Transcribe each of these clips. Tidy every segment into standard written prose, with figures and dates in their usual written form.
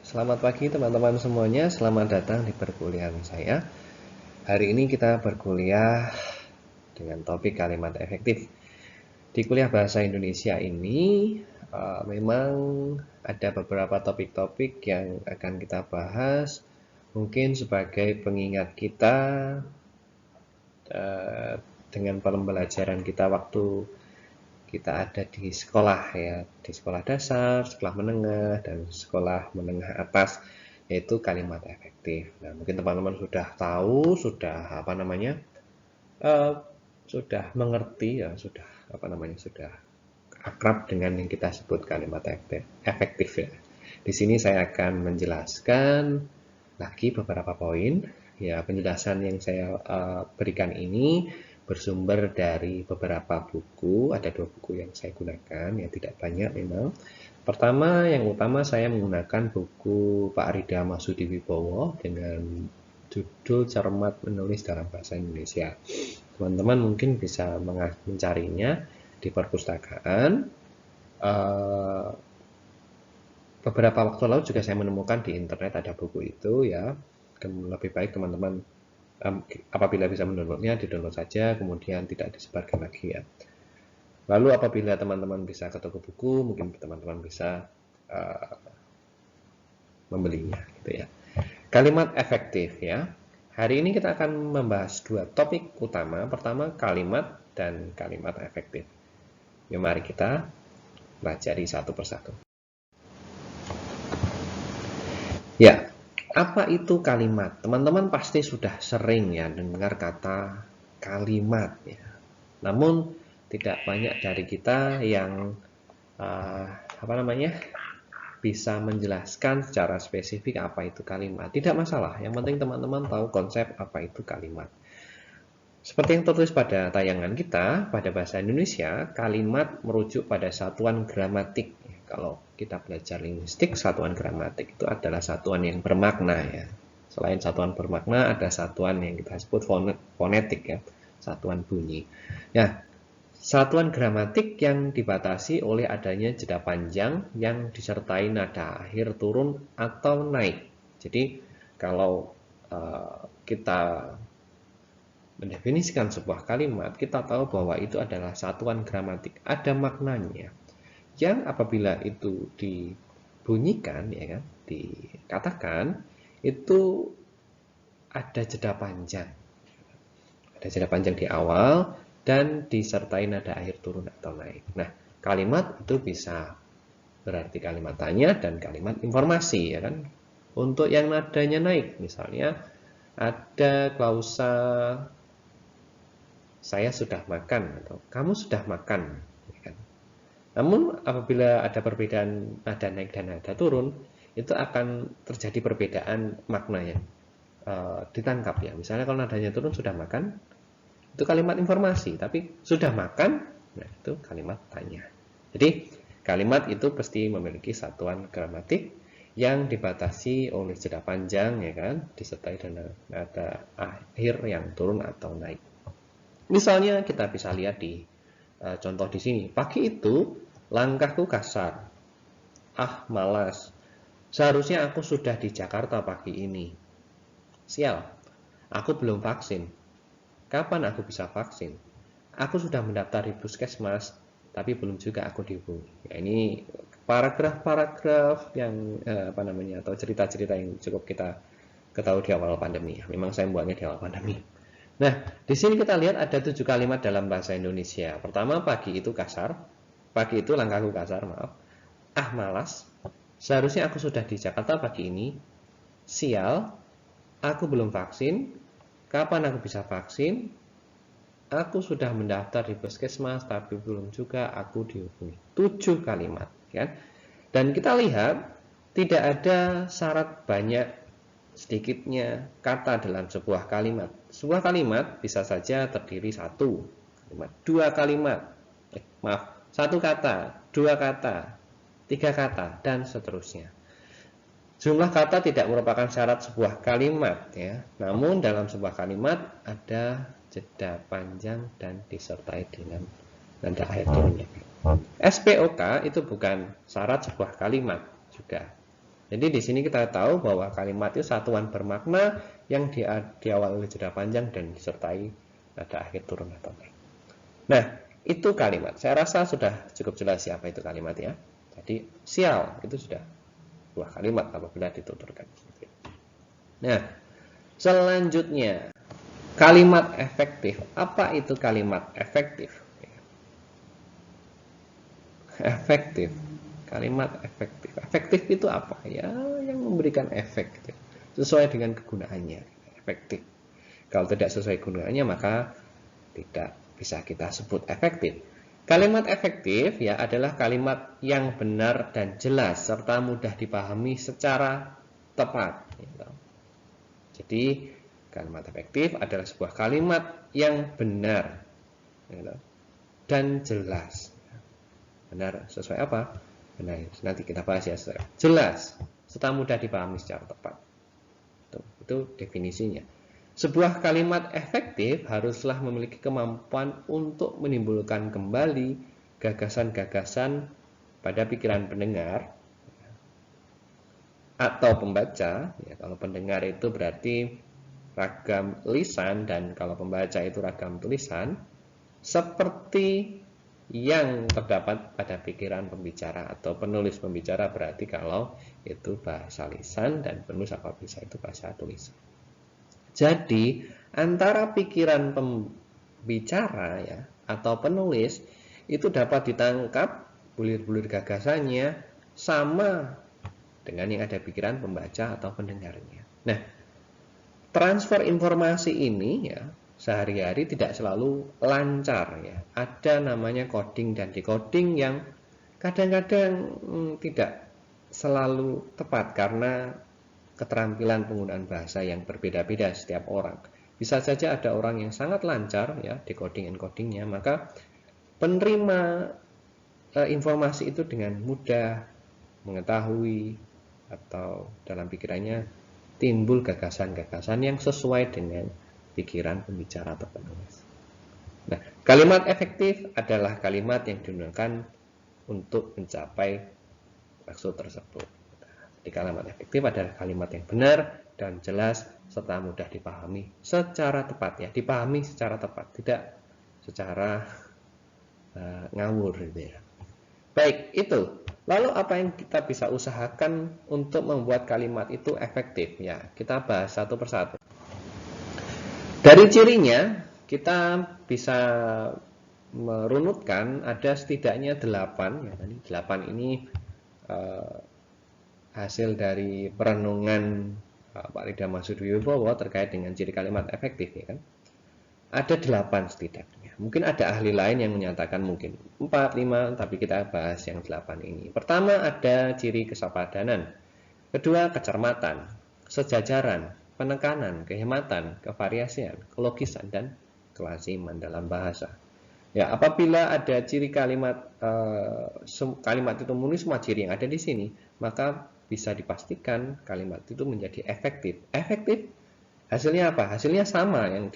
Selamat pagi teman-teman semuanya, selamat datang di perkuliahan saya. Hari ini kita berkuliah dengan topik kalimat efektif. Di kuliah bahasa Indonesia ini memang ada beberapa topik-topik yang akan kita bahas. Mungkin sebagai pengingat kita dengan pembelajaran kita waktu kita ada di sekolah ya, di sekolah dasar, sekolah menengah, dan sekolah menengah atas, yaitu kalimat efektif. Nah, mungkin teman-teman sudah tahu, sudah sudah mengerti ya, sudah akrab dengan yang kita sebut kalimat efektif ya. Di sini saya akan menjelaskan lagi beberapa poin. Ya, penjelasan yang saya berikan ini bersumber dari beberapa buku. Ada 2 buku yang saya gunakan, ya tidak banyak memang. Pertama, yang utama saya menggunakan buku Pak Rida Masudi Wibowo dengan judul Cermat Menulis dalam Bahasa Indonesia. Teman-teman mungkin bisa mencarinya di perpustakaan. Beberapa waktu lalu juga saya menemukan di internet ada buku itu ya. Lebih baik teman-teman apabila bisa mendownloadnya, di-download saja, kemudian tidak disebarkan lagi ya. Lalu apabila teman-teman bisa ke toko buku, mungkin teman-teman bisa membelinya gitu ya. Kalimat efektif ya. Hari ini kita akan membahas 2 topik utama. Pertama, kalimat dan kalimat efektif. Yuk mari kita pelajari satu persatu. Ya, apa itu kalimat? Teman-teman pasti sudah sering ya dengar kata kalimat ya. Namun tidak banyak dari kita yang bisa menjelaskan secara spesifik apa itu kalimat. Tidak masalah, yang penting teman-teman tahu konsep apa itu kalimat. Seperti yang tertulis pada tayangan kita, pada bahasa Indonesia, kalimat merujuk pada satuan gramatik. Kalau kita belajar linguistik, satuan gramatik itu adalah satuan yang bermakna ya. Selain satuan bermakna, ada satuan yang kita sebut fonetik ya, satuan bunyi. Ya, satuan gramatik yang dibatasi oleh adanya jeda panjang yang disertai nada akhir turun atau naik. Jadi kalau kita mendefinisikan sebuah kalimat, kita tahu bahwa itu adalah satuan gramatik, ada maknanya. Yang apabila itu dibunyikan, ya kan, dikatakan, itu ada jeda panjang. Ada jeda panjang di awal dan disertai nada akhir turun atau naik. Nah, kalimat itu bisa berarti kalimat tanya dan kalimat informasi, ya kan. Untuk yang nadanya naik, misalnya ada klausa saya sudah makan atau kamu sudah makan, ya kan? Namun apabila ada perbedaan nada naik dan nada turun, itu akan terjadi perbedaan maknanya ditangkap ya. Misalnya kalau nadanya turun sudah makan, itu kalimat informasi, tapi sudah makan, nah itu kalimat tanya. Jadi kalimat itu pasti memiliki satuan gramatik yang dibatasi oleh jeda panjang ya kan, disertai dengan nada akhir yang turun atau naik. Misalnya kita bisa lihat di contoh di sini. Pagi itu langkahku kasar. Ah, malas. Seharusnya aku sudah di Jakarta pagi ini. Sial, aku belum vaksin. Kapan aku bisa vaksin? Aku sudah mendaftar di puskesmas, tapi belum juga aku dihubungi. Ya, ini paragraf-paragraf yang atau cerita-cerita yang cukup kita ketahui di awal pandemi. Memang saya membuatnya di awal pandemi. Nah, di sini kita lihat ada 7 kalimat dalam bahasa Indonesia. Pertama, pagi itu kasar. Pagi itu langkahku kasar, maaf. Ah, malas. Seharusnya aku sudah di Jakarta pagi ini. Sial, aku belum vaksin. Kapan aku bisa vaksin? Aku sudah mendaftar di puskesmas, tapi belum juga aku dihubungi. 7 kalimat, kan? Dan kita lihat tidak ada syarat banyak sedikitnya kata dalam sebuah kalimat. Sebuah kalimat bisa saja terdiri 1 kalimat, 2 kalimat, satu kata, 2 kata, 3 kata, dan seterusnya. Jumlah kata tidak merupakan syarat sebuah kalimat ya. Namun dalam sebuah kalimat ada jeda panjang dan disertai dengan nada akhir turun. SPOK itu bukan syarat sebuah kalimat juga. Jadi di sini kita tahu bahwa kalimat itu satuan bermakna yang diawali oleh jeda panjang dan disertai nada akhir turun atau naik. Nah, itu kalimat. Saya rasa sudah cukup jelas ya apa itu kalimat ya. Jadi sial itu sudah buah kalimat apabila dituturkan. Nah, selanjutnya kalimat efektif. Apa itu kalimat efektif? Efektif. Kalimat efektif. Efektif itu apa? Ya, yang memberikan efek gitu. Sesuai dengan kegunaannya. Efektif. Kalau tidak sesuai kegunaannya maka tidak bisa kita sebut efektif. Kalimat efektif ya adalah kalimat yang benar dan jelas serta mudah dipahami secara tepat. Jadi kalimat efektif adalah sebuah kalimat yang benar dan jelas. Benar sesuai apa? Benar, nanti kita bahas ya. Jelas serta mudah dipahami secara tepat. Itu definisinya. Sebuah kalimat efektif haruslah memiliki kemampuan untuk menimbulkan kembali gagasan-gagasan pada pikiran pendengar atau pembaca. Ya, kalau pendengar itu berarti ragam lisan dan kalau pembaca itu ragam tulisan, seperti yang terdapat pada pikiran pembicara atau penulis pembicara berarti kalau itu bahasa lisan dan penulis apa bisa itu bahasa tulisan. Jadi antara pikiran pembicara ya atau penulis itu dapat ditangkap bulir-bulir gagasannya sama dengan yang ada pikiran pembaca atau pendengarnya. Nah, transfer informasi ini ya sehari-hari tidak selalu lancar ya. Ada namanya coding dan decoding yang kadang-kadang tidak selalu tepat karena keterampilan penggunaan bahasa yang berbeda-beda setiap orang. Bisa saja ada orang yang sangat lancar ya decoding encodingnya, maka penerima informasi itu dengan mudah mengetahui atau dalam pikirannya timbul gagasan-gagasan yang sesuai dengan pikiran pembicara atau penulis. Nah, kalimat efektif adalah kalimat yang digunakan untuk mencapai maksud tersebut. Jadi kalimat efektif adalah kalimat yang benar dan jelas serta mudah dipahami secara tepat ya, dipahami secara tepat, tidak secara ngawur gitu ya. Baik, itu. Lalu apa yang kita bisa usahakan untuk membuat kalimat itu efektif ya? Kita bahas satu persatu. Dari cirinya kita bisa merunutkan ada setidaknya 8 ya. Tadi 8 ini hasil dari perenungan Pak Rida Masudiwibowo terkait dengan ciri kalimat efektif ya kan. Ada 8 setidaknya. Mungkin ada ahli lain yang menyatakan mungkin 4, 5, tapi kita bahas yang 8 ini. Pertama ada ciri kesepadanan. Kedua kecermatan, sejajaran, penekanan, kehematan, kevariasian, kelogisan dan kelasiman dalam bahasa. Ya, apabila ada ciri kalimat kalimat itu memenuhi semua ciri yang ada di sini, maka bisa dipastikan kalimat itu menjadi efektif. Efektif hasilnya apa? Hasilnya sama yang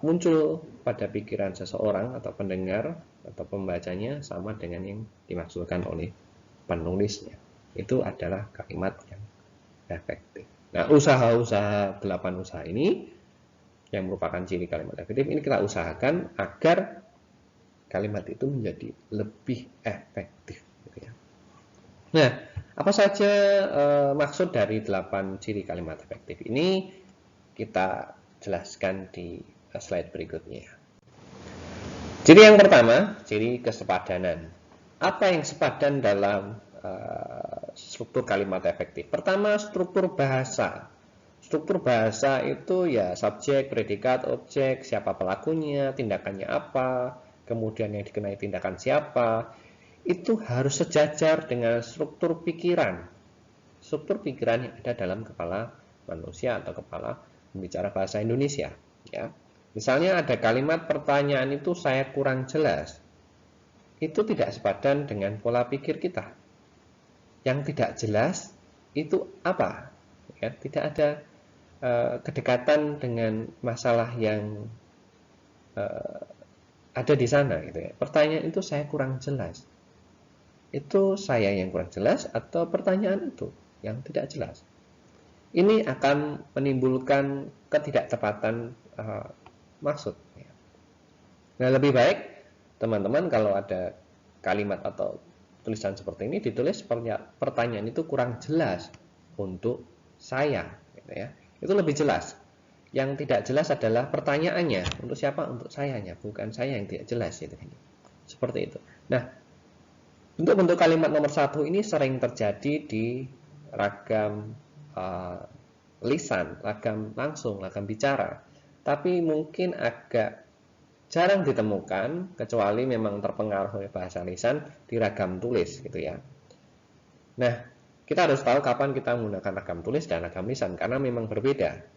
muncul pada pikiran seseorang atau pendengar atau pembacanya sama dengan yang dimaksudkan oleh penulisnya. Itu adalah kalimat yang efektif. Nah, usaha-usaha 8 usaha ini yang merupakan ciri kalimat efektif ini kita usahakan agar kalimat itu menjadi lebih efektif. Nah, apa saja maksud dari 8 ciri kalimat efektif ini kita jelaskan di slide berikutnya. Ciri yang pertama, ciri kesepadanan. Apa yang sepadan dalam struktur kalimat efektif? Pertama, struktur bahasa. Struktur bahasa itu ya subjek, predikat, objek, siapa pelakunya, tindakannya apa, kemudian yang dikenai tindakan siapa. Itu harus sejajar dengan struktur pikiran. Struktur pikiran yang ada dalam kepala manusia atau kepala pembicara bahasa Indonesia. Ya. Misalnya ada kalimat pertanyaan itu saya kurang jelas. Itu tidak sepadan dengan pola pikir kita. Yang tidak jelas itu apa? Ya, tidak ada kedekatan dengan masalah yang ada di sana. Gitu ya. Pertanyaan itu saya kurang jelas. Itu saya yang kurang jelas atau pertanyaan itu? yang tidak jelas. Ini akan menimbulkan ketidaktepatan maksud. Nah, lebih baik teman-teman kalau ada kalimat atau tulisan seperti ini ditulis pertanyaan itu kurang jelas untuk saya, gitu ya. Itu lebih jelas. Yang tidak jelas adalah pertanyaannya untuk siapa, untuk sayanya, bukan saya yang tidak jelas, gitu. Seperti itu. Nah, untuk bentuk kalimat nomor 1 ini sering terjadi di ragam lisan, ragam langsung, ragam bicara. Tapi mungkin agak jarang ditemukan, kecuali memang terpengaruh oleh bahasa lisan di ragam tulis, gitu ya. Nah, kita harus tahu kapan kita menggunakan ragam tulis dan ragam lisan, karena memang berbeda.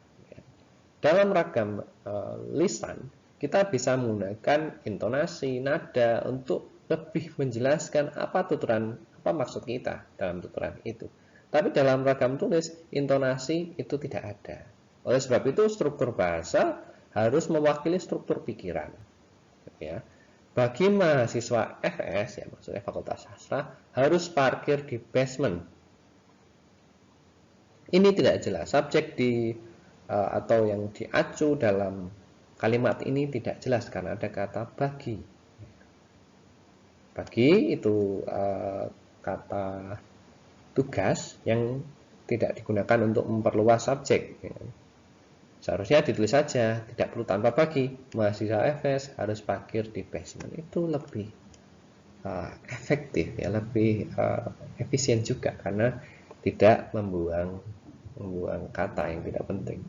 Dalam ragam lisan, kita bisa menggunakan intonasi, nada untuk lebih menjelaskan apa tuturan, apa maksud kita dalam tuturan itu. Tapi dalam ragam tulis, intonasi itu tidak ada. Oleh sebab itu, struktur bahasa harus mewakili struktur pikiran. Ya. Bagi mahasiswa FS, ya maksudnya Fakultas Sastra, harus parkir di basement. Ini tidak jelas. Subjek atau yang diacu dalam kalimat ini tidak jelas karena ada kata bagi. Bagi itu kata tugas yang tidak digunakan untuk memperluas subjek. Seharusnya ditulis saja, tidak perlu tanpa bagi. Mahasiswa FS harus parkir di basement. Itu lebih efektif, ya, lebih efisien juga karena tidak membuang kata yang tidak penting.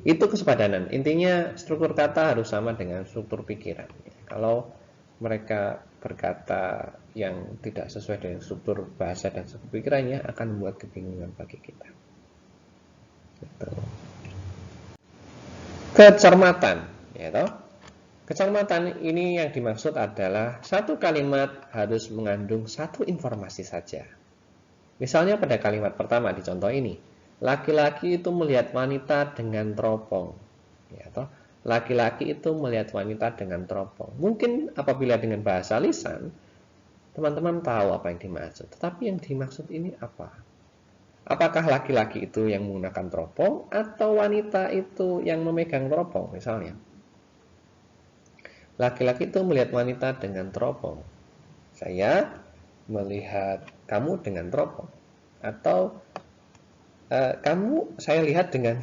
Itu kesepadanan. Intinya struktur kata harus sama dengan struktur pikiran. Kalau mereka berkata yang tidak sesuai dengan struktur bahasa dan struktur pikirannya akan membuat kebingungan bagi kita. Gitu. Kecermatan, ya toh? Kecermatan ini yang dimaksud adalah satu kalimat harus mengandung satu informasi saja. Misalnya pada kalimat pertama di contoh ini, laki-laki itu melihat wanita dengan teropong, ya toh? Laki-laki itu melihat wanita dengan teropong. Mungkin apabila dengan bahasa lisan, teman-teman tahu apa yang dimaksud. Tetapi yang dimaksud ini apa? Apakah laki-laki itu yang menggunakan teropong atau wanita itu yang memegang teropong misalnya? Laki-laki itu melihat wanita dengan teropong. Saya melihat kamu dengan teropong. Atau saya lihat dengan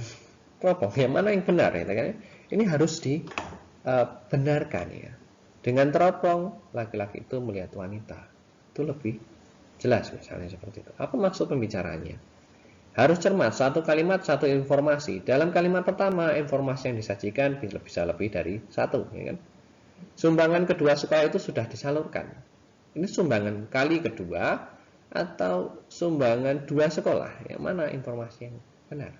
teropong. Yang mana yang benar? Ya? Ini harus dibenarkan, ya. Dengan teropong, laki-laki itu melihat wanita. Itu lebih jelas misalnya seperti itu. Apa maksud pembicaraannya? Harus cermat, satu kalimat, satu informasi. Dalam kalimat pertama, informasi yang disajikan bisa lebih dari satu. Ya kan? Sumbangan kedua sekolah itu sudah disalurkan. Ini sumbangan kali kedua atau sumbangan dua sekolah. Yang mana informasi yang benar?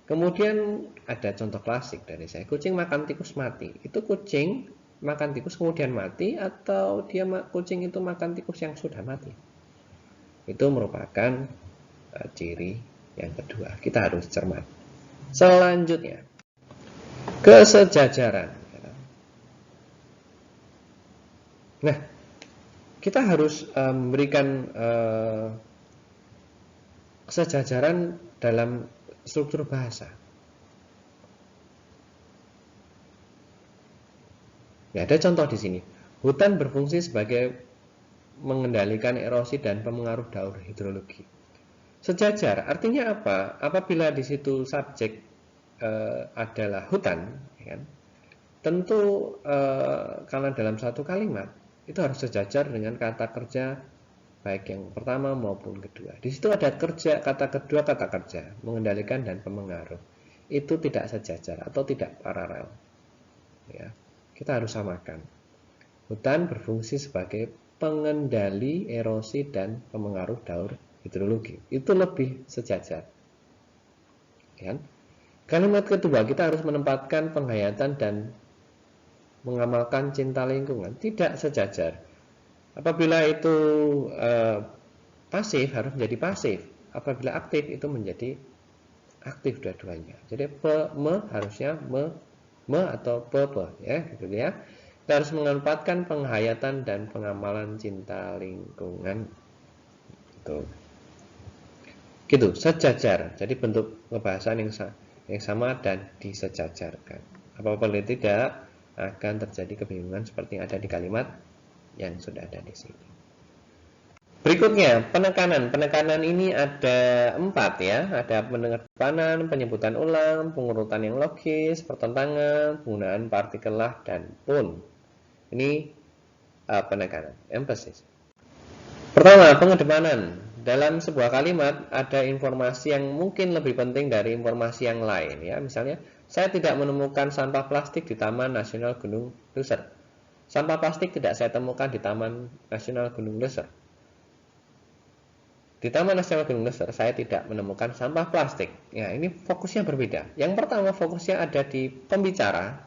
Kemudian ada contoh klasik dari saya. Kucing makan tikus mati. Itu kucing makan tikus kemudian mati atau kucing itu makan tikus yang sudah mati? Itu merupakan ciri yang kedua, kita harus cermat. Selanjutnya, kesejajaran. Nah, kita harus memberikan kesejajaran dalam struktur bahasa. Ya, ada contoh di sini. Hutan berfungsi sebagai mengendalikan erosi dan pemengaruh daur hidrologi. Sejajar artinya apa? Apabila di situ subjek adalah hutan, ya kan? Tentu karena dalam satu kalimat itu harus sejajar dengan kata kerja baik yang pertama maupun kedua. Di situ ada kata kedua, kata kerja, mengendalikan dan pemengaruh. Itu tidak sejajar atau tidak paralel. Ya, kita harus samakan. Hutan berfungsi sebagai pengendali erosi dan pemengaruh daur hidrologi. Itu lebih sejajar. Ya. Kalimat kedua, kita harus menempatkan penghayatan dan mengamalkan cinta lingkungan. Tidak sejajar. Apabila itu pasif, harus menjadi pasif. Apabila aktif, itu menjadi aktif dua-duanya. Jadi harusnya me atau pe, ya, gitu ya. Kita harus menempatkan penghayatan dan pengamalan cinta lingkungan. Itu. Gitu, sejajar. Jadi bentuk pembahasan yang sama dan disejajarkan. Apabila tidak, akan terjadi kebingungan seperti yang ada di kalimat yang sudah ada di sini. Berikutnya, penekanan. Penekanan ini ada 4 ya. Ada penekanan, penyebutan ulang, pengurutan yang logis, pertentangan, penggunaan partikel lah, dan pun. Ini penekanan, emphasis. Pertama, pengedepanan. Dalam sebuah kalimat ada informasi yang mungkin lebih penting dari informasi yang lain ya. Misalnya, saya tidak menemukan sampah plastik di Taman Nasional Gunung Leuser. Sampah plastik tidak saya temukan di Taman Nasional Gunung Leuser. Di Taman Nasional Gunung Leuser saya tidak menemukan sampah plastik. Ya, ini fokusnya berbeda. Yang pertama fokusnya ada di pembicara.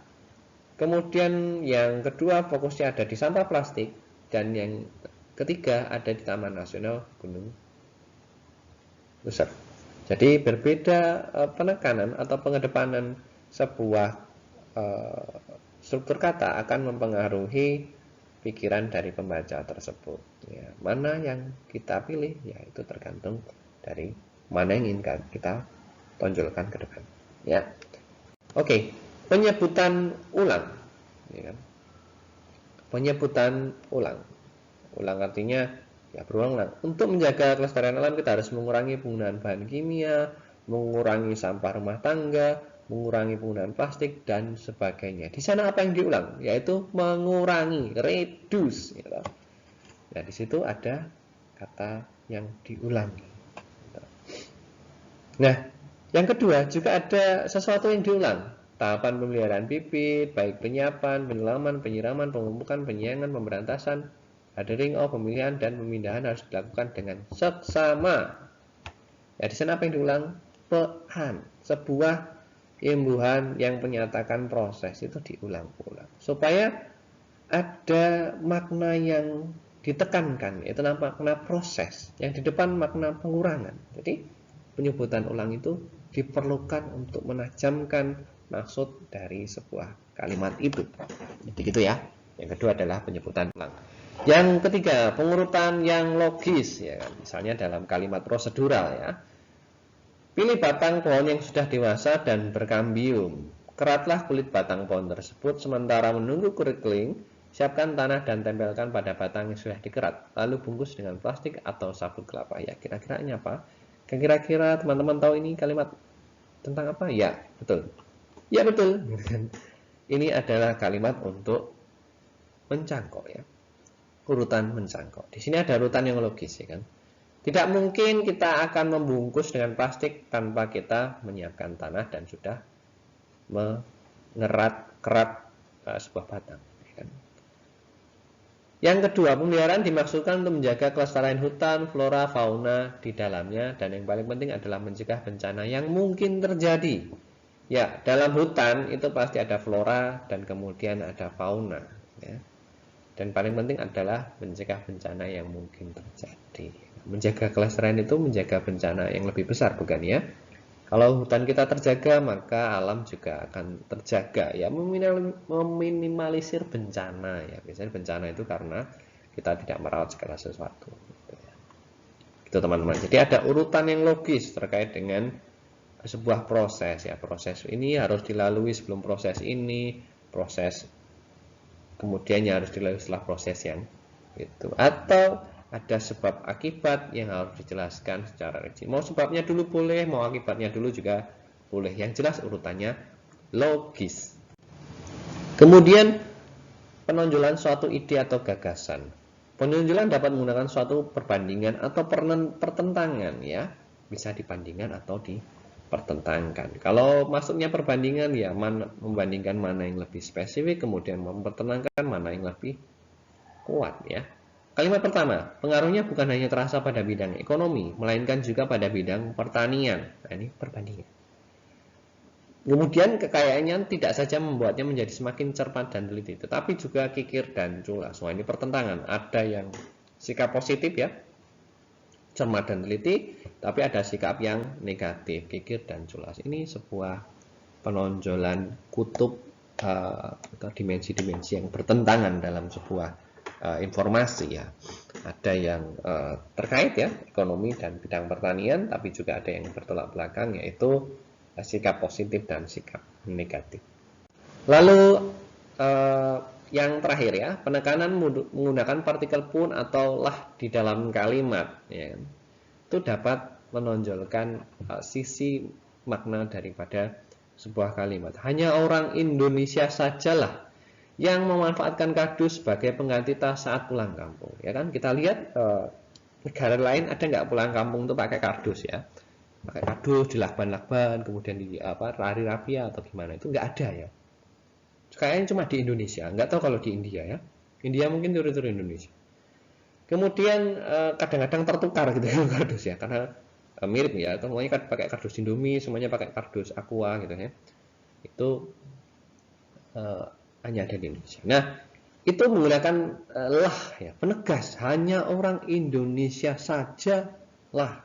Kemudian yang kedua fokusnya ada di sampah plastik. Dan yang ketiga ada di Taman Nasional Gunung Leuser. Jadi berbeda penekanan atau pengedepanan sebuah struktur kata akan mempengaruhi pikiran dari pembaca tersebut. Ya, mana yang kita pilih, ya itu tergantung dari mana yang ingin kita tonjolkan ke depan. Ya, oke. Penyebutan ulang. Ya kan? Penyebutan ulang. Ulang artinya ya berulang. Untuk menjaga kelestarian alam kita harus mengurangi penggunaan bahan kimia, mengurangi sampah rumah tangga, mengurangi penggunaan plastik dan sebagainya. Di sana apa yang diulang? Yaitu mengurangi, reduce. Nah, di situ ada kata yang diulangi. Nah, yang kedua juga ada sesuatu yang diulang. Tahapan pemeliharaan bibit, baik penyiapan, penyelaman, penyiraman, pemupukan, penyiangan, pemberantasan, hardening of, pemilihan dan pemindahan harus dilakukan dengan seksama. Ya, di sana apa yang diulang? Pehan, sebuah imbuhan yang menyatakan proses itu diulang-ulang supaya ada makna yang ditekankan, yaitu makna proses yang di depan makna pengurangan. Jadi penyebutan ulang itu diperlukan untuk menajamkan maksud dari sebuah kalimat itu. Jadi gitu ya. Yang kedua adalah penyebutan ulang. Yang ketiga, pengurutan yang logis ya kan. Misalnya dalam kalimat prosedural ya. Pilih batang pohon yang sudah dewasa dan berkambium. Keratlah kulit batang pohon tersebut sementara menunggu kulit kering. Siapkan tanah dan tempelkan pada batang yang sudah dikerat. Lalu bungkus dengan plastik atau sabut kelapa. Ya, kira-kira ini apa? Kira-kira teman-teman tahu ini kalimat tentang apa? Ya, betul. Ya, betul. Ini adalah kalimat untuk mencangkok ya. Urutan mencangkok. Di sini ada urutan yang logis ya kan. Tidak mungkin kita akan membungkus dengan plastik tanpa kita menyiapkan tanah dan sudah mengerat kerat sebuah batang. Yang kedua, pemeliharaan dimaksudkan untuk menjaga kelestarian hutan, flora, fauna di dalamnya, dan yang paling penting adalah mencegah bencana yang mungkin terjadi. Ya, dalam hutan itu pasti ada flora dan kemudian ada fauna. Ya. Dan paling penting adalah mencegah bencana yang mungkin terjadi. Menjaga kelestarian itu menjaga bencana yang lebih besar, bukan ya? Kalau hutan kita terjaga, maka alam juga akan terjaga. Ya, meminimalisir bencana. Ya, biasanya bencana itu karena kita tidak merawat segala sesuatu. Gitu teman-teman. Jadi ada urutan yang logis terkait dengan sebuah proses. Ya, proses ini harus dilalui sebelum proses ini, proses kemudiannya harus dilalui setelah proses yang itu. Atau ada sebab akibat yang harus dijelaskan secara rinci. Mau sebabnya dulu boleh, mau akibatnya dulu juga boleh. Yang jelas urutannya logis. Kemudian penonjolan suatu ide atau gagasan. Penonjolan dapat menggunakan suatu perbandingan atau pertentangan ya. Bisa dibandingkan atau dipertentangkan. Kalau maksudnya perbandingan ya membandingkan mana yang lebih spesifik, kemudian mempertentangkan mana yang lebih kuat ya. Kalimat pertama, pengaruhnya bukan hanya terasa pada bidang ekonomi, melainkan juga pada bidang pertanian. Nah, ini perbandingan. Kemudian kekayaannya tidak saja membuatnya menjadi semakin cermat dan teliti, tetapi juga kikir dan culas. Wah, ini pertentangan. Ada yang sikap positif ya, cermat dan teliti, tapi ada sikap yang negatif, kikir dan culas. Ini sebuah penonjolan kutub atau dimensi-dimensi yang bertentangan dalam sebuah informasi ya. Ada yang terkait ya ekonomi dan bidang pertanian, tapi juga ada yang bertolak belakang, yaitu sikap positif dan sikap negatif. Lalu yang terakhir ya, penekanan menggunakan partikel pun atau lah di dalam kalimat ya, itu dapat menonjolkan sisi makna daripada sebuah kalimat. Hanya orang Indonesia sajalah yang memanfaatkan kardus sebagai pengganti tas saat pulang kampung. Ya kan, kita lihat negara lain ada nggak pulang kampung tuh pakai kardus ya, pakai kardus dilakban-lakban, kemudian di rapi-rapi atau gimana, itu nggak ada ya. Kayaknya cuma di Indonesia, nggak tahu kalau di India ya. India mungkin tiru-tiru Indonesia. Kemudian kadang-kadang tertukar gitu ya kardus ya, karena mirip ya, semuanya kan pakai kardus Indomie, semuanya pakai kardus Aqua gitu ya. Itu hanya ada di Indonesia. Nah, itu menggunakan lah ya, penegas, hanya orang Indonesia saja lah.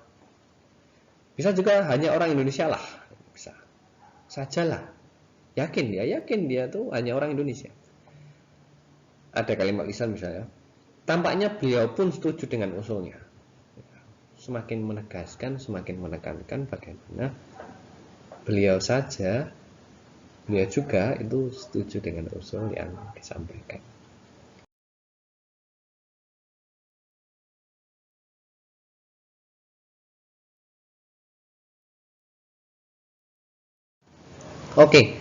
Bisa juga hanya orang Indonesia lah, bisa. Sajalah. Yakin dia tuh hanya orang Indonesia. Ada kalimat lisan misalnya. Tampaknya beliau pun setuju dengan usulnya. Semakin menegaskan, semakin menekankan bagaimana beliau juga itu setuju dengan usul yang disampaikan. Oke,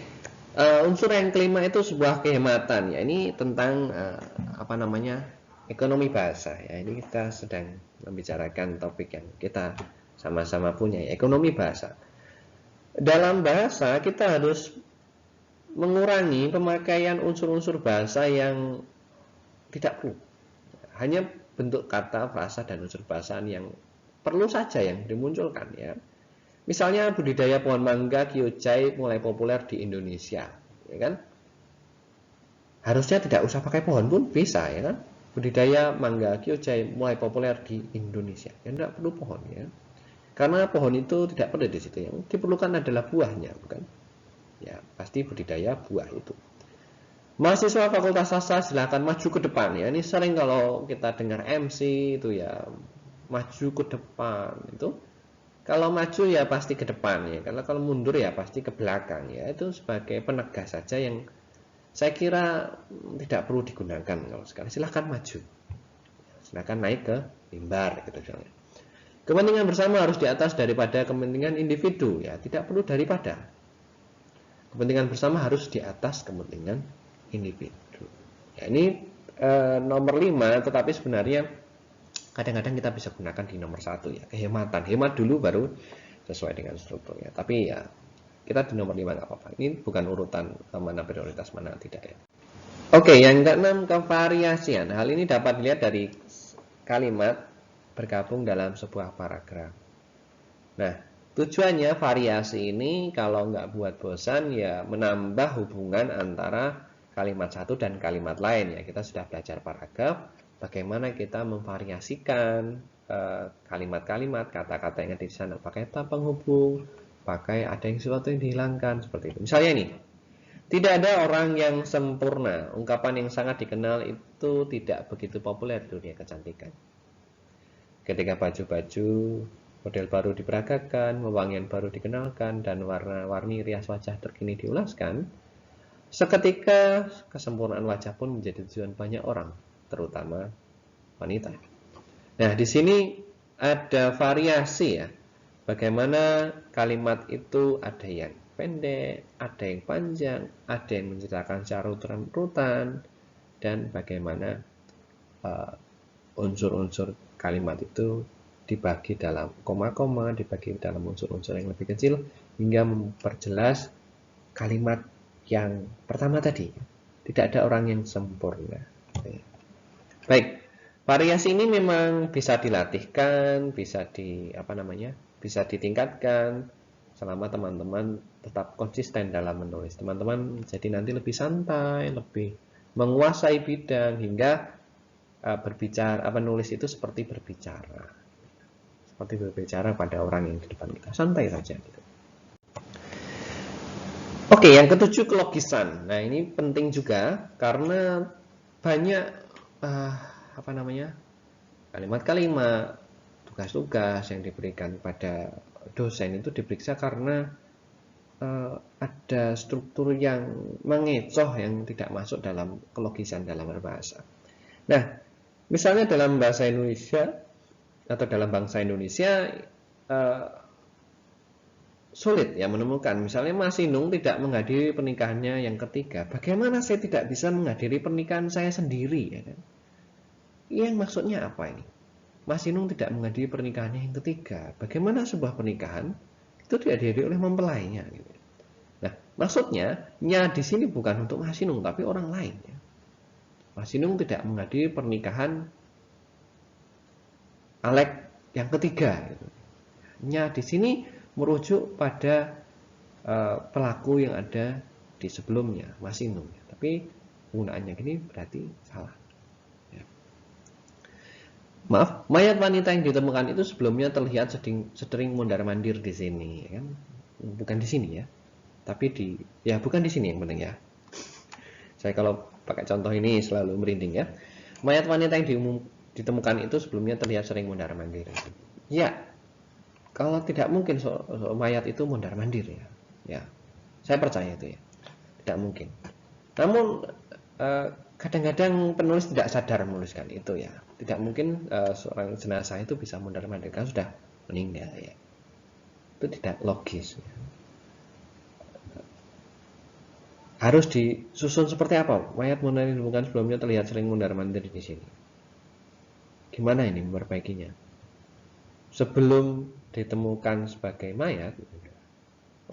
unsur yang kelima itu sebuah kehematan ya. Ini tentang ekonomi bahasa ya. Ini kita sedang membicarakan topik yang kita sama-sama punya ya, ekonomi bahasa. Dalam bahasa kita harus mengurangi pemakaian unsur-unsur bahasa yang tidak perlu. Hanya bentuk kata, frasa, dan unsur bahasaan yang perlu saja yang dimunculkan ya. Misalnya budidaya pohon mangga Kyojai mulai populer di Indonesia, ya kan? Harusnya tidak usah pakai pohon pun bisa ya kan? Budidaya mangga Kyojai mulai populer di Indonesia, ya tidak perlu pohon ya. Karena pohon itu tidak perlu di situ, yang diperlukan adalah buahnya, bukan? Ya, pasti budidaya buah itu. Mahasiswa Fakultas Sastra silahkan maju ke depan ya. Ini sering kalau kita dengar MC itu ya, maju ke depan itu. Kalau maju ya pasti ke depan ya. Kalau mundur ya pasti ke belakang ya. Itu sebagai penegas saja yang saya kira tidak perlu digunakan kalau sekali. Silahkan maju. Silahkan naik ke mimbar gitu misalnya. Kepentingan bersama harus di atas daripada kepentingan individu ya. Tidak perlu daripada. Kepentingan bersama harus di atas kepentingan individu. Ya, ini nomor 5, tetapi sebenarnya kadang-kadang kita bisa gunakan di nomor 1 ya, kehematan. Hemat dulu baru sesuai dengan strukturnya. Tapi ya kita di nomor 5 nggak apa-apa. Ini bukan urutan mana prioritas mana tidak ya. Oke, yang keenam, kevariasian. Hal ini dapat dilihat dari kalimat bergabung dalam sebuah paragraf. Nah, tujuannya variasi ini kalau nggak buat bosan ya menambah hubungan antara kalimat satu dan kalimat lain ya. Kita sudah belajar paragraf, bagaimana kita memvariasikan kalimat-kalimat, kata-kata yang ada di sana, pakai kata penghubung, pakai ada yang sesuatu yang dihilangkan seperti itu. Misalnya ini, tidak ada orang yang sempurna. Ungkapan yang sangat dikenal itu tidak begitu populer di dunia kecantikan. Ketika baju-baju model baru diperagakan, wewangian baru dikenalkan, dan warna-warni rias wajah terkini diulaskan, seketika kesempurnaan wajah pun menjadi tujuan banyak orang, terutama wanita. Nah, di sini ada variasi ya. Bagaimana kalimat itu ada yang pendek, ada yang panjang, ada yang menceritakan secara urutan, dan bagaimana unsur-unsur kalimat itu dibagi dalam koma-koma, dibagi dalam unsur-unsur yang lebih kecil, hingga memperjelas kalimat yang pertama tadi. Tidak ada orang yang sempurna. Baik, variasi ini memang bisa dilatihkan, bisa bisa ditingkatkan selama teman-teman tetap konsisten dalam menulis. Teman-teman jadi nanti lebih santai, lebih menguasai bidang, hingga nulis itu seperti berbicara. Seperti berbicara pada orang yang di depan kita. Santai saja gitu. Oke, yang ketujuh, kelogisan. Nah, ini penting juga karena banyak uh, apa namanya, kalimat-kalimat, tugas-tugas yang diberikan pada dosen itu diperiksa karena ada struktur yang mengecoh yang tidak masuk dalam kelogisan dalam berbahasa. Nah, misalnya dalam bahasa Indonesia atau dalam bangsa Indonesia uh, sulit ya menemukan. Misalnya Mas Inung tidak menghadiri pernikahannya yang ketiga. Bagaimana saya tidak bisa menghadiri pernikahan saya sendiri? Ya kan? Yang maksudnya apa ini? Mas Inung tidak menghadiri pernikahannya yang ketiga. Bagaimana sebuah pernikahan itu dihadiri oleh mempelainya? Gitu. Nah, maksudnya nya di sini bukan untuk Mas Inung tapi orang lain. Ya. Mas Inung tidak menghadiri pernikahan Alek yang ketiga. Gitu. Nya di sini merujuk pada pelaku yang ada di sebelumnya, Mas Inung. Tapi penggunaannya gini berarti salah. Ya. Maaf, mayat wanita yang ditemukan itu sebelumnya terlihat sering mondar-mandir di sini, ya kan? Bukan di sini ya, tapi ya bukan di sini yang penting ya. Saya kalau pakai contoh ini selalu merinding ya. Mayat wanita yang ditemukan itu sebelumnya terlihat sering mondar-mandir. Ya, kalau tidak mungkin mayat itu mondar-mandir ya. Ya, saya percaya itu ya. Tidak mungkin. Namun kadang-kadang penulis tidak sadar menuliskan itu ya. Tidak mungkin seorang jenazah itu bisa mondar-mandir kan sudah meninggal ya. Itu tidak logis. Ya. Harus disusun seperti apa? Mayat munir ditemukan sebelumnya terlihat sering mondar-mandir di sini. Gimana ini memperbaikinya? Sebelum ditemukan sebagai mayat,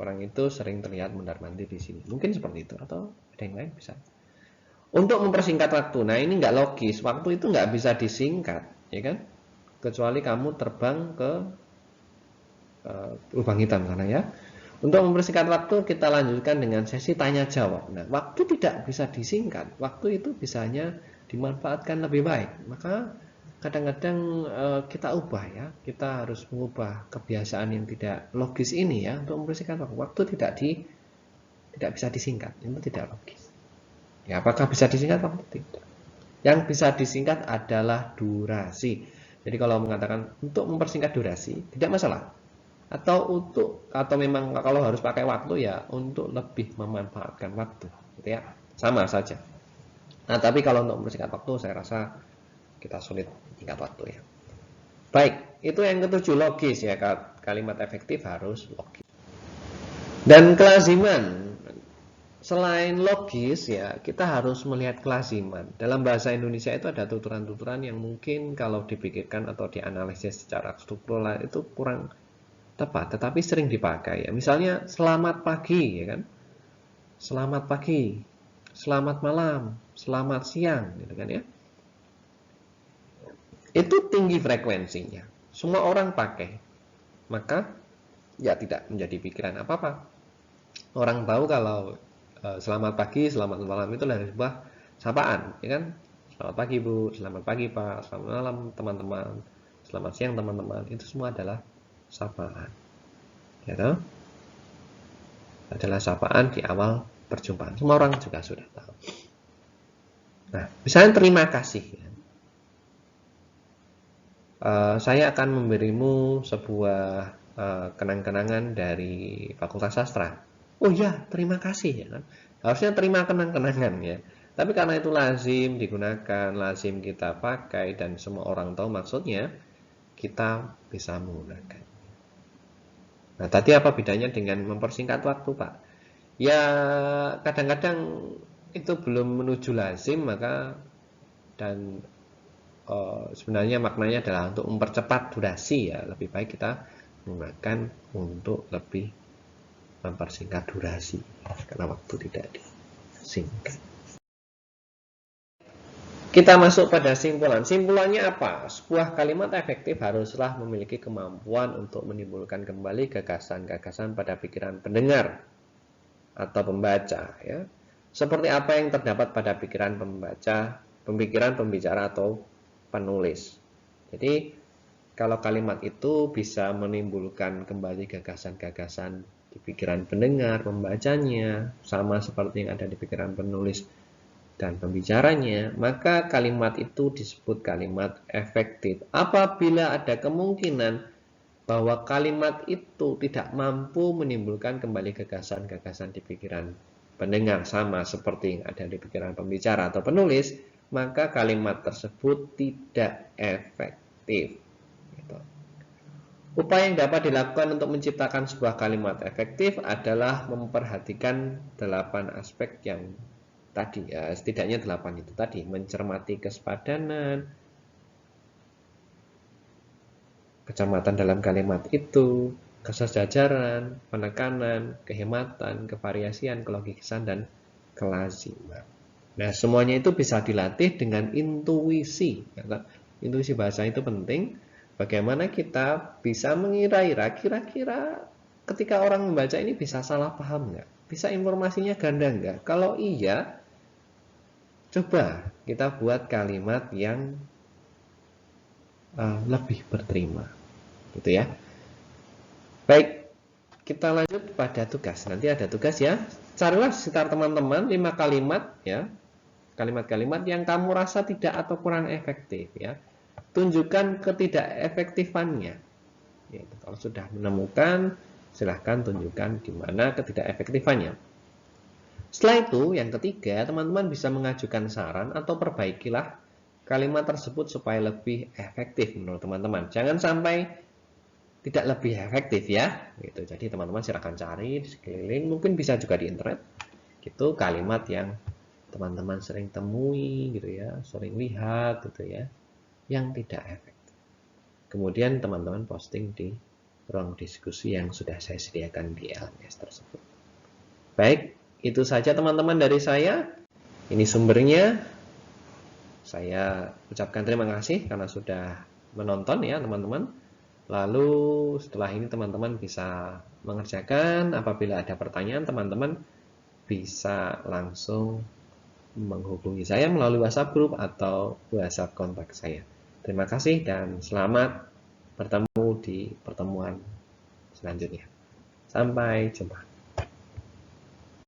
orang itu sering terlihat mondar-mandir di sini. Mungkin seperti itu atau ada yang lain bisa. Untuk mempersingkat waktu, nah ini nggak logis. Waktu itu nggak bisa disingkat, ya kan? Kecuali kamu terbang ke lubang hitam sana ya. Untuk mempersingkat waktu, kita lanjutkan dengan sesi tanya jawab. Nah, waktu tidak bisa disingkat. Waktu itu bisanya dimanfaatkan lebih baik. Maka kadang-kadang kita ubah ya. Kita harus mengubah kebiasaan yang tidak logis ini ya untuk mempersingkat waktu. Waktu tidak bisa disingkat. Itu tidak logis. Ya, apakah bisa disingkat waktu? Tidak. Yang bisa disingkat adalah durasi. Jadi kalau mengatakan untuk mempersingkat durasi, tidak masalah. Atau memang kalau harus pakai waktu ya untuk lebih memanfaatkan waktu gitu ya, sama saja. Nah tapi kalau untuk mempersingkat waktu saya rasa kita sulit singkat waktu ya. Baik, itu yang ketujuh, logis ya. Kalimat efektif harus logis. Dan kelaziman, selain logis ya kita harus melihat kelaziman. Dalam bahasa Indonesia itu ada tuturan-tuturan yang mungkin kalau dipikirkan atau dianalisis secara struktural itu kurang tepat, tetapi sering dipakai ya. Misalnya selamat pagi ya kan, selamat pagi, selamat malam, selamat siang gitu kan ya. Itu tinggi frekuensinya, semua orang pakai, maka ya tidak menjadi pikiran apa-apa. Orang tahu kalau selamat pagi, selamat malam itu adalah sebuah sapaan ya kan. Selamat pagi Bu, selamat pagi Pak, selamat malam teman-teman, selamat siang teman-teman, itu semua adalah sapaan. Ya toh? Adalah sapaan di awal perjumpaan. Semua orang juga sudah tahu. Nah, misalnya terima kasih. Saya akan memberimu sebuah kenang-kenangan dari Fakultas Sastra. Oh ya, terima kasih ya kan. Harusnya terima kenang-kenangan ya. Tapi karena itu lazim digunakan, lazim kita pakai dan semua orang tahu maksudnya, kita bisa menggunakan. Nah, tadi apa bedanya dengan mempersingkat waktu, Pak? Ya, kadang-kadang itu belum menuju lazim, maka dan sebenarnya maknanya adalah untuk mempercepat durasi ya. Lebih baik kita menggunakan untuk lebih mempersingkat durasi karena waktu tidak disingkat. Kita masuk pada simpulan. Simpulannya apa? Sebuah kalimat efektif haruslah memiliki kemampuan untuk menimbulkan kembali gagasan-gagasan pada pikiran pendengar atau pembaca. Ya. Seperti apa yang terdapat pada pikiran pembaca, pemikiran pembicara atau penulis. Jadi, kalau kalimat itu bisa menimbulkan kembali gagasan-gagasan di pikiran pendengar, pembacanya, sama seperti yang ada di pikiran penulis, dan pembicaranya, maka kalimat itu disebut kalimat efektif. Apabila ada kemungkinan bahwa kalimat itu tidak mampu menimbulkan kembali gagasan-gagasan di pikiran pendengar sama seperti yang ada di pikiran pembicara atau penulis, maka kalimat tersebut tidak efektif. Gitu. Upaya yang dapat dilakukan untuk menciptakan sebuah kalimat efektif adalah memperhatikan 8 aspek yang tadi, ya, setidaknya 8 itu tadi, mencermati kesepadanan, kecermatan dalam kalimat itu, kesejajaran, penekanan, kehematan, kevariasian, kelogisan, dan kelaziman. Nah, semuanya itu bisa dilatih dengan intuisi. Intuisi bahasa itu penting. Bagaimana kita bisa mengira-ira, kira-kira ketika orang membaca ini bisa salah paham nggak? Bisa informasinya ganda nggak? Kalau iya, coba kita buat kalimat yang lebih berterima, gitu ya. Baik, kita lanjut pada tugas. Nanti ada tugas ya. Carilah sekitar teman-teman 5 kalimat ya. Kalimat-kalimat yang kamu rasa tidak atau kurang efektif ya. Tunjukkan ketidakefektifannya. Ya, kalau sudah menemukan, silahkan tunjukkan di mana ketidakefektifannya. Setelah itu, yang ketiga, teman-teman bisa mengajukan saran atau perbaikilah kalimat tersebut supaya lebih efektif menurut teman-teman. Jangan sampai tidak lebih efektif ya. Gitu. Jadi teman-teman silahkan cari di sekeliling, mungkin bisa juga di internet. Gitu kalimat yang teman-teman sering temui gitu ya, sering lihat gitu ya, yang tidak efektif. Kemudian teman-teman posting di ruang diskusi yang sudah saya sediakan di LMS tersebut. Baik, itu saja teman-teman dari saya. Ini sumbernya. Saya ucapkan terima kasih karena sudah menonton ya teman-teman. Lalu setelah ini teman-teman bisa mengerjakan. Apabila ada pertanyaan, teman-teman bisa langsung menghubungi saya melalui WhatsApp group atau WhatsApp kontak saya. Terima kasih dan selamat bertemu di pertemuan selanjutnya. Sampai jumpa.